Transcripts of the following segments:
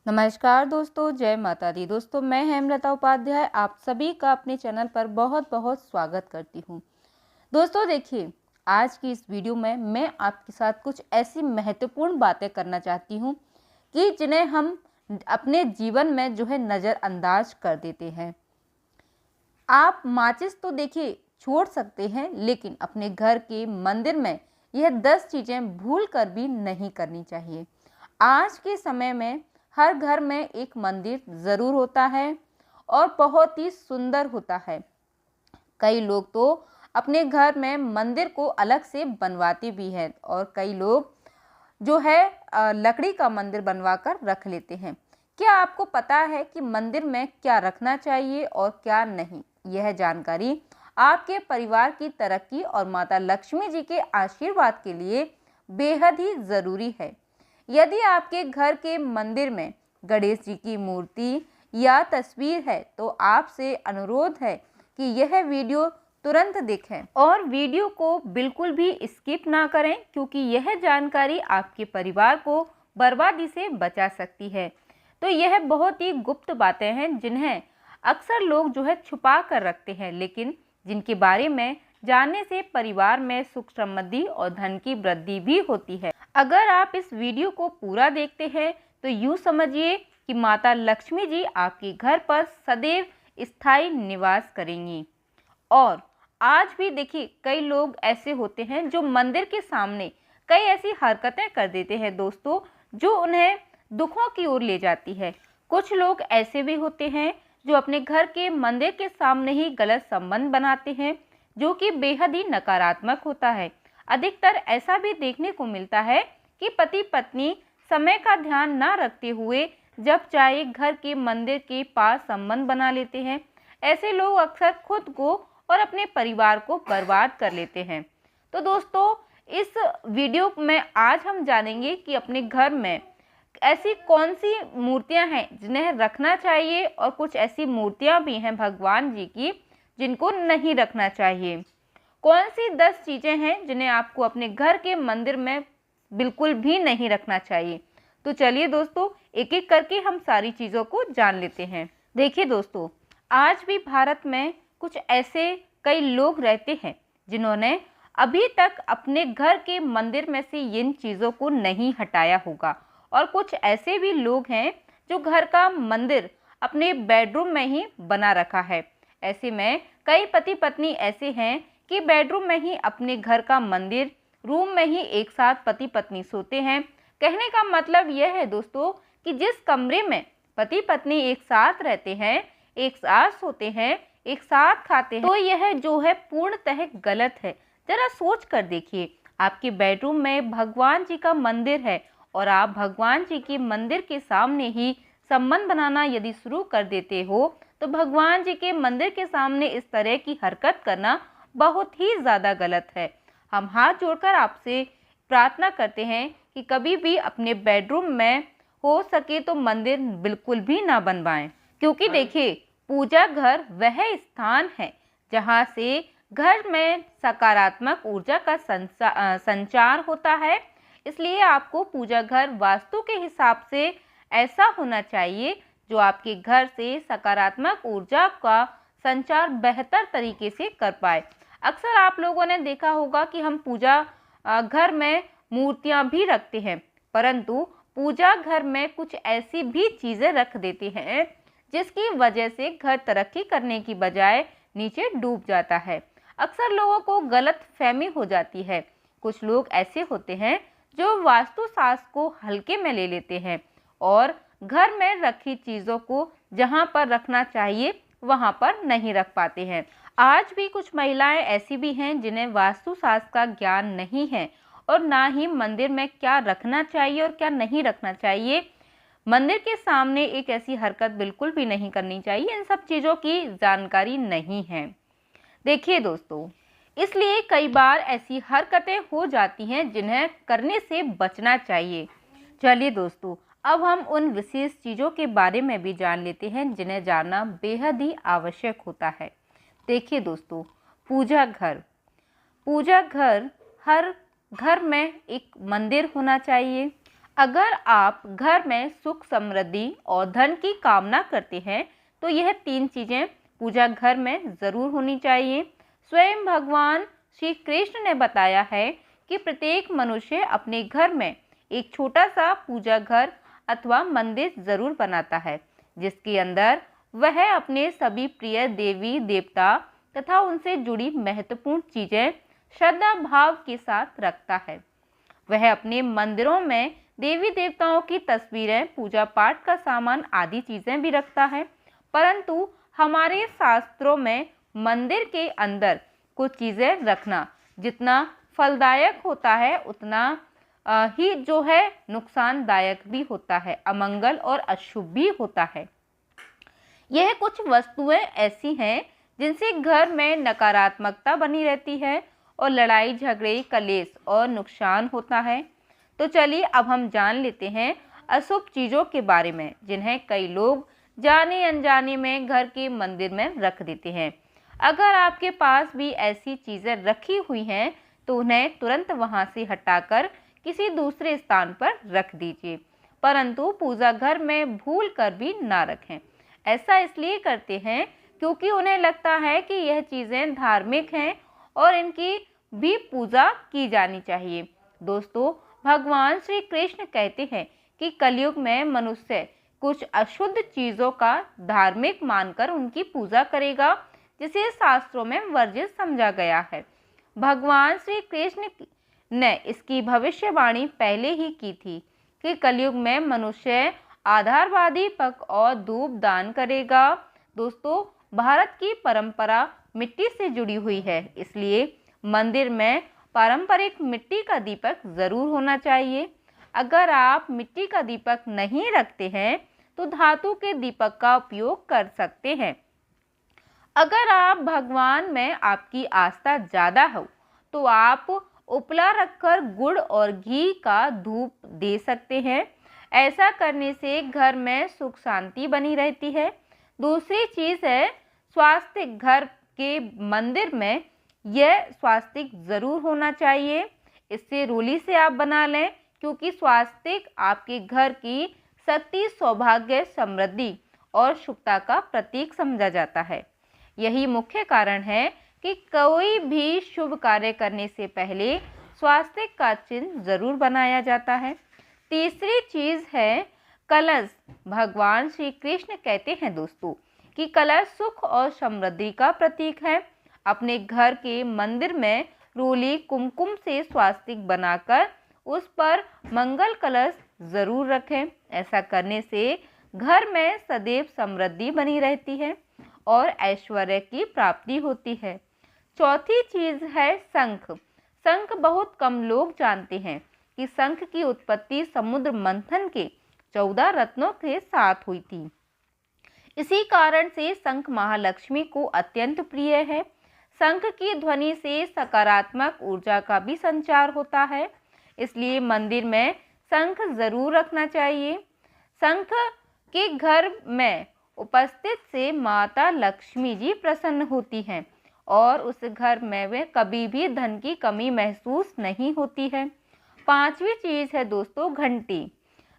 नमस्कार दोस्तों, जय माता दी। दोस्तों, मैं हेमलता उपाध्याय आप सभी का अपने चैनल पर बहुत बहुत स्वागत करती हूँ। दोस्तों देखिए, आज की इस वीडियो में मैं आपके साथ कुछ ऐसी महत्वपूर्ण बातें करना चाहती हूँ कि जिन्हें हम अपने जीवन में जो है नज़रअंदाज कर देते हैं। आप माचिस तो देखिए छोड़ सकते हैं, लेकिन अपने घर के मंदिर में यह 10 चीज़ें भूल कर भी नहीं करनी चाहिए। आज के समय में हर घर में एक मंदिर ज़रूर होता है और बहुत ही सुंदर होता है। कई लोग तो अपने घर में मंदिर को अलग से बनवाते भी हैं और कई लोग जो है लकड़ी का मंदिर बनवा कर रख लेते हैं। क्या आपको पता है कि मंदिर में क्या रखना चाहिए और क्या नहीं? यह जानकारी आपके परिवार की तरक्की और माता लक्ष्मी जी के आशीर्वाद के लिए बेहद ही ज़रूरी है। यदि आपके घर के मंदिर में गणेश जी की मूर्ति या तस्वीर है, तो आपसे अनुरोध है कि यह वीडियो तुरंत देखें और वीडियो को बिल्कुल भी स्किप ना करें, क्योंकि यह जानकारी आपके परिवार को बर्बादी से बचा सकती है। तो यह बहुत ही गुप्त बातें हैं जिन्हें अक्सर लोग जो है छुपा कर रखते हैं, लेकिन जिनके बारे में जानने से परिवार में सुख समृद्धि और धन की वृद्धि भी होती है। अगर आप इस वीडियो को पूरा देखते हैं तो यूँ समझिए कि माता लक्ष्मी जी आपके घर पर सदैव स्थायी निवास करेंगी। और आज भी देखिए, कई लोग ऐसे होते हैं जो मंदिर के सामने कई ऐसी हरकतें कर देते हैं दोस्तों, जो उन्हें दुखों की ओर ले जाती है। कुछ लोग ऐसे भी होते हैं जो अपने घर के मंदिर के सामने ही गलत संबंध बनाते हैं, जो कि बेहद ही नकारात्मक होता है। अधिकतर ऐसा भी देखने को मिलता है कि पति पत्नी समय का ध्यान न रखते हुए जब चाहे घर के मंदिर के पास संबंध बना लेते हैं। ऐसे लोग अक्सर खुद को और अपने परिवार को बर्बाद कर लेते हैं। तो दोस्तों, इस वीडियो में आज हम जानेंगे कि अपने घर में ऐसी कौन सी मूर्तियां हैं जिन्हें रखना चाहिए और कुछ ऐसी मूर्तियां भी हैं भगवान जी की जिनको नहीं रखना चाहिए। कौन सी 10 चीज़ें हैं जिन्हें आपको अपने घर के मंदिर में बिल्कुल भी नहीं रखना चाहिए। तो चलिए दोस्तों, एक एक करके हम सारी चीज़ों को जान लेते हैं। देखिए दोस्तों, आज भी भारत में कुछ ऐसे कई लोग रहते हैं जिन्होंने अभी तक अपने घर के मंदिर में से इन चीज़ों को नहीं हटाया होगा, और कुछ ऐसे भी लोग हैं जो घर का मंदिर अपने बेडरूम में ही बना रखा है। ऐसे में कई पति पत्नी ऐसे हैं कि बेडरूम में ही अपने घर का मंदिर, रूम में ही एक साथ पति पत्नी सोते हैं। कहने का मतलब यह है दोस्तों कि जिस कमरे में पति पत्नी एक साथ रहते हैं, एक साथ सोते हैं, एक साथ खाते हैं, तो यह जो है पूर्णतः गलत है। जरा सोच कर देखिए, आपके बेडरूम में भगवान जी का मंदिर है और आप भगवान जी के मंदिर के सामने ही संबंध बनाना यदि शुरू कर देते हो, तो भगवान जी के मंदिर के सामने इस तरह की हरकत करना बहुत ही ज़्यादा गलत है। हम हाथ जोड़कर आपसे प्रार्थना करते हैं कि कभी भी अपने बेडरूम में हो सके तो मंदिर बिल्कुल भी ना बनवाएं, क्योंकि देखिए, पूजा घर वह स्थान है जहाँ से घर में सकारात्मक ऊर्जा का संचार होता है। इसलिए आपको पूजा घर वास्तु के हिसाब से ऐसा होना चाहिए जो आपके घर से सकारात्मक ऊर्जा का संचार बेहतर तरीके से कर पाए। अक्सर आप लोगों ने देखा होगा कि हम पूजा घर में मूर्तियां भी रखते हैं, परंतु पूजा घर में कुछ ऐसी भी चीज़ें रख देते हैं जिसकी वजह से घर तरक्की करने की बजाय नीचे डूब जाता है। अक्सर लोगों को गलत फहमी हो जाती है। कुछ लोग ऐसे होते हैं जो वास्तुशास्त्र को हल्के में ले लेते हैं और घर में रखी चीज़ों को जहां पर रखना चाहिए वहां पर नहीं रख पाते हैं। आज भी कुछ महिलाएं ऐसी भी हैं जिन्हें वास्तुशास्त्र का ज्ञान नहीं है और ना ही मंदिर में क्या रखना चाहिए और क्या नहीं रखना चाहिए। मंदिर के सामने एक ऐसी हरकत बिल्कुल भी नहीं करनी चाहिए। इन सब चीज़ों की जानकारी नहीं है। देखिए दोस्तों, इसलिए कई बार ऐसी हरकतें हो जाती हैं जिन्हें करने से बचना चाहिए। चलिए दोस्तों, अब हम उन विशेष चीज़ों के बारे में भी जान लेते हैं जिन्हें जानना बेहद ही आवश्यक होता है। देखिए दोस्तों, पूजा घर। पूजा घर, हर घर में एक मंदिर होना चाहिए। अगर आप घर में सुख समृद्धि और धन की कामना करते हैं तो यह 3 चीजें पूजा घर में जरूर होनी चाहिए। स्वयं भगवान श्री कृष्ण ने बताया है कि प्रत्येक मनुष्य अपने घर में एक छोटा सा पूजा घर अथवा मंदिर जरूर बनाता है, जिसके अंदर वह अपने सभी प्रिय देवी देवता तथा उनसे जुड़ी महत्वपूर्ण चीजें श्रद्धा भाव के साथ रखता है। वह अपने मंदिरों में देवी देवताओं की तस्वीरें, पूजा पाठ का सामान आदि चीजें भी रखता है। परंतु हमारे शास्त्रों में मंदिर के अंदर कुछ चीजें रखना जितना फलदायक होता है उतना ही जो है नुकसानदायक भी होता है, अमंगल और अशुभ भी होता है। यह कुछ वस्तुएं ऐसी हैं जिनसे घर में नकारात्मकता बनी रहती है और लड़ाई झगड़े, कलेश और नुकसान होता है। तो चलिए अब हम जान लेते हैं अशुभ चीज़ों के बारे में, जिन्हें कई लोग जाने अनजाने में घर के मंदिर में रख देते हैं। अगर आपके पास भी ऐसी चीज़ें रखी हुई हैं तो उन्हें तुरंत वहां से हटाकर किसी दूसरे स्थान पर रख दीजिए, परंतु पूजा घर में भूल कर भी ना रखें। ऐसा इसलिए करते हैं क्योंकि उन्हें लगता है कि यह चीज़ें धार्मिक हैं और इनकी भी पूजा की जानी चाहिए। दोस्तों, भगवान श्री कृष्ण कहते हैं कि कलयुग में मनुष्य कुछ अशुद्ध चीज़ों का धार्मिक मानकर उनकी पूजा करेगा, जिसे शास्त्रों में वर्जित समझा गया है। भगवान श्री कृष्ण ने इसकी भविष्यवाणी पहले ही की थी कि कलयुग में मनुष्य आधारवादी पक और धूप दान करेगा। दोस्तों, भारत की परंपरा मिट्टी से जुड़ी हुई है, इसलिए मंदिर में पारंपरिक मिट्टी का दीपक जरूर होना चाहिए। अगर आप मिट्टी का दीपक नहीं रखते हैं तो धातु के दीपक का उपयोग कर सकते हैं। अगर आप भगवान में आपकी आस्था ज़्यादा हो तो आप उपला रखकर गुड़ और घी का धूप दे सकते हैं। ऐसा करने से घर में सुख शांति बनी रहती है। दूसरी चीज़ है स्वास्तिक। घर के मंदिर में यह स्वास्तिक ज़रूर होना चाहिए। इससे रोली से आप बना लें, क्योंकि स्वास्तिक आपके घर की शक्ति, सौभाग्य, समृद्धि और शुभता का प्रतीक समझा जाता है। यही मुख्य कारण है कि कोई भी शुभ कार्य करने से पहले स्वास्तिक का चिन्ह जरूर बनाया जाता है। तीसरी चीज़ है कलश। भगवान श्री कृष्ण कहते हैं दोस्तों कि कलश सुख और समृद्धि का प्रतीक है। अपने घर के मंदिर में रोली कुमकुम से स्वास्तिक बनाकर उस पर मंगल कलश जरूर रखें। ऐसा करने से घर में सदैव समृद्धि बनी रहती है और ऐश्वर्य की प्राप्ति होती है। चौथी चीज है शंख। शंख बहुत कम लोग जानते हैं कि शंख की उत्पत्ति समुद्र मंथन के 14 रत्नों के साथ हुई थी। इसी कारण से शंख महालक्ष्मी को अत्यंत प्रिय है। शंख की ध्वनि से सकारात्मक ऊर्जा का भी संचार होता है, इसलिए मंदिर में शंख जरूर रखना चाहिए। शंख के घर में उपस्थित से माता लक्ष्मी जी प्रसन्न होती हैं और उस घर में वे कभी भी धन की कमी महसूस नहीं होती है। पांचवी चीज़ है दोस्तों घंटी।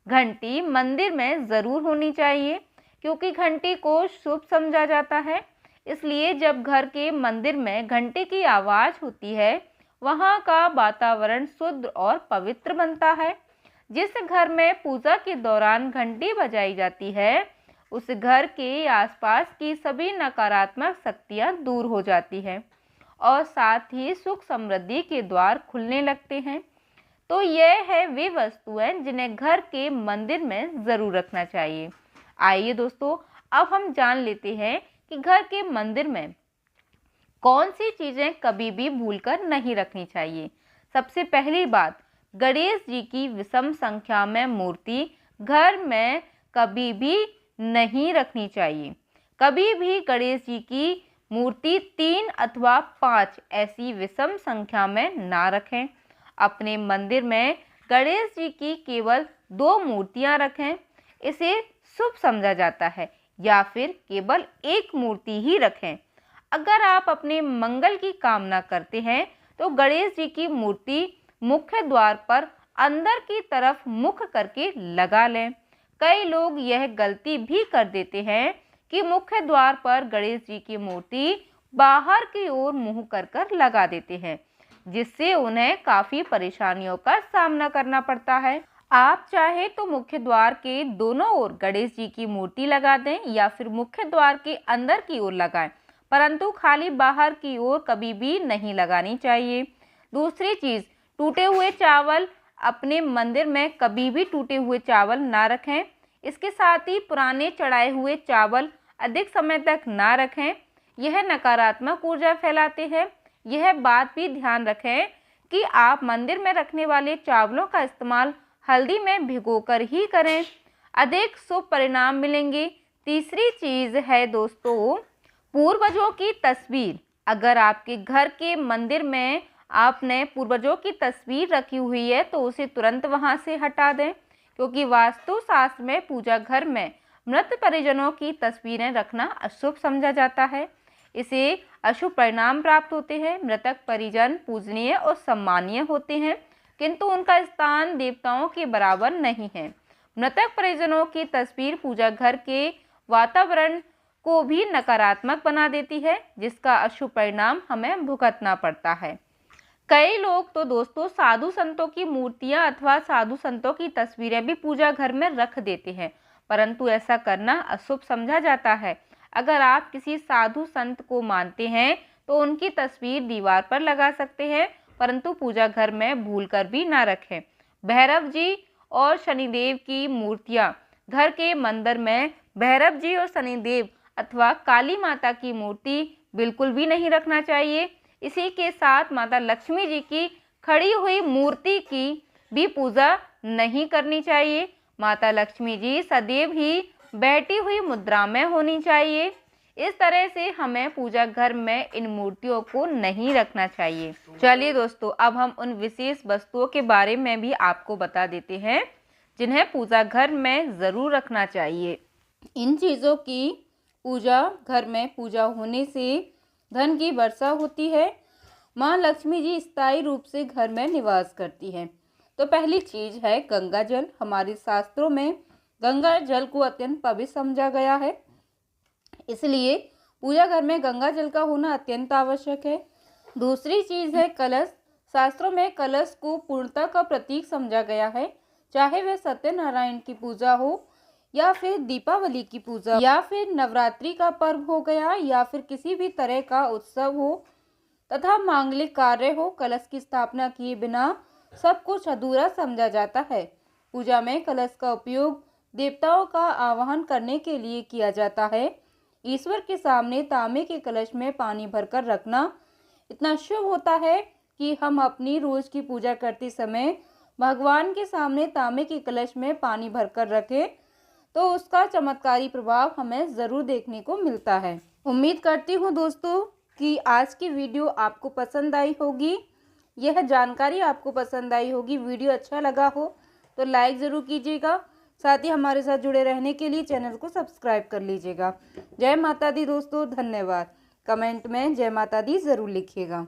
घंटी मंदिर में ज़रूर होनी चाहिए, क्योंकि घंटी को शुभ समझा जाता है। इसलिए जब घर के मंदिर में घंटे की आवाज़ होती है, वहाँ का वातावरण शुद्ध और पवित्र बनता है। जिस घर में पूजा के दौरान घंटी बजाई जाती है, उस घर के आसपास की सभी नकारात्मक शक्तियाँ दूर हो जाती हैं और साथ ही सुख समृद्धि के द्वार खुलने लगते हैं। तो यह है वे वस्तुएं जिन्हें घर के मंदिर में ज़रूर रखना चाहिए। आइए दोस्तों, अब हम जान लेते हैं कि घर के मंदिर में कौन सी चीज़ें कभी भी भूलकर नहीं रखनी चाहिए। सबसे पहली बात, गणेश जी की विषम संख्या में मूर्ति घर में कभी भी नहीं रखनी चाहिए। कभी भी गणेश जी की मूर्ति 3 अथवा 5 ऐसी विषम संख्या में ना रखें। अपने मंदिर में गणेश जी की केवल 2 मूर्तियां रखें, इसे शुभ समझा जाता है, या फिर केवल 1 मूर्ति ही रखें। अगर आप अपने मंगल की कामना करते हैं तो गणेश जी की मूर्ति मुख्य द्वार पर अंदर की तरफ मुख करके लगा लें। कई लोग यह गलती भी कर देते हैं कि मुख्य द्वार पर गणेश जी की मूर्ति बाहर की ओर मुंह कर लगा देते हैं, जिससे उन्हें काफी परेशानियों का सामना करना पड़ता है। आप चाहे तो मुख्य द्वार के दोनों ओर गणेश जी की मूर्ति लगा दें या फिर मुख्य द्वार के अंदर की ओर लगाएं, परंतु खाली बाहर की ओर कभी भी नहीं लगानी चाहिए। दूसरी चीज, टूटे हुए चावल अपने मंदिर में कभी भी टूटे हुए चावल ना रखें। इसके साथ ही पुराने चढ़ाए हुए चावल अधिक समय तक ना रखें, यह नकारात्मक ऊर्जा फैलाते हैं। यह बात भी ध्यान रखें कि आप मंदिर में रखने वाले चावलों का इस्तेमाल हल्दी में भिगोकर ही करें, अधिक शुभ परिणाम मिलेंगे। तीसरी चीज है दोस्तों, पूर्वजों की तस्वीर। अगर आपके घर के मंदिर में आपने पूर्वजों की तस्वीर रखी हुई है तो उसे तुरंत वहां से हटा दें, क्योंकि वास्तु शास्त्र में पूजा घर में मृत परिजनों की तस्वीरें रखना अशुभ समझा जाता है। इसे अशुभ परिणाम प्राप्त होते हैं। मृतक परिजन पूजनीय और सम्मानीय होते हैं, किंतु उनका स्थान देवताओं के बराबर नहीं है। मृतक परिजनों की तस्वीर पूजा घर के वातावरण को भी नकारात्मक बना देती है, जिसका अशुभ परिणाम हमें भुगतना पड़ता है। कई लोग तो दोस्तों साधु संतों की मूर्तियां अथवा साधु संतों की तस्वीरें भी पूजा घर में रख देते हैं, परंतु ऐसा करना अशुभ समझा जाता है। अगर आप किसी साधु संत को मानते हैं तो उनकी तस्वीर दीवार पर लगा सकते हैं, परंतु पूजा घर में भूलकर भी ना रखें। भैरव जी और शनिदेव की मूर्तियां घर के मंदिर में भैरव जी और शनिदेव अथवा काली माता की मूर्ति बिल्कुल भी नहीं रखना चाहिए। इसी के साथ माता लक्ष्मी जी की खड़ी हुई मूर्ति की भी पूजा नहीं करनी चाहिए। माता लक्ष्मी जी सदैव ही बैठी हुई मुद्रा में होनी चाहिए। इस तरह से हमें पूजा घर में इन मूर्तियों को नहीं रखना चाहिए। चलिए दोस्तों, अब हम उन विशेष वस्तुओं के बारे में भी आपको बता देते हैं जिन्हें पूजा घर में ज़रूर रखना चाहिए। इन चीज़ों की पूजा घर में पूजा होने से धन की वर्षा होती है। माँ लक्ष्मी जी स्थायी रूप से घर में निवास करती हैं। तो पहली चीज है गंगा जल। हमारे शास्त्रों में गंगा जल को अत्यंत पवित्र समझा गया है, इसलिए पूजा घर में गंगा जल का होना अत्यंत आवश्यक है। दूसरी चीज है कलश। शास्त्रों में कलश को पूर्णता का प्रतीक समझा गया है, चाहे वह सत्यनारायण की पूजा हो या फिर दीपावली की पूजा या फिर नवरात्रि का पर्व हो गया या फिर किसी भी तरह का उत्सव हो तथा मांगलिक कार्य हो, कलश की स्थापना किए बिना सब कुछ अधूरा समझा जाता है। पूजा में कलश का उपयोग देवताओं का आवाहन करने के लिए किया जाता है। ईश्वर के सामने तांबे के कलश में पानी भरकर रखना इतना शुभ होता है कि हम अपनी रोज की पूजा करते समय भगवान के सामने तांबे के कलश में पानी भरकर रखें तो उसका चमत्कारी प्रभाव हमें ज़रूर देखने को मिलता है। उम्मीद करती हूँ दोस्तों कि आज की वीडियो आपको पसंद आई होगी, यह जानकारी आपको पसंद आई होगी। वीडियो अच्छा लगा हो तो लाइक ज़रूर कीजिएगा, साथ ही हमारे साथ जुड़े रहने के लिए चैनल को सब्सक्राइब कर लीजिएगा। जय माता दी दोस्तों, धन्यवाद। कमेंट में जय माता दी ज़रूर लिखिएगा।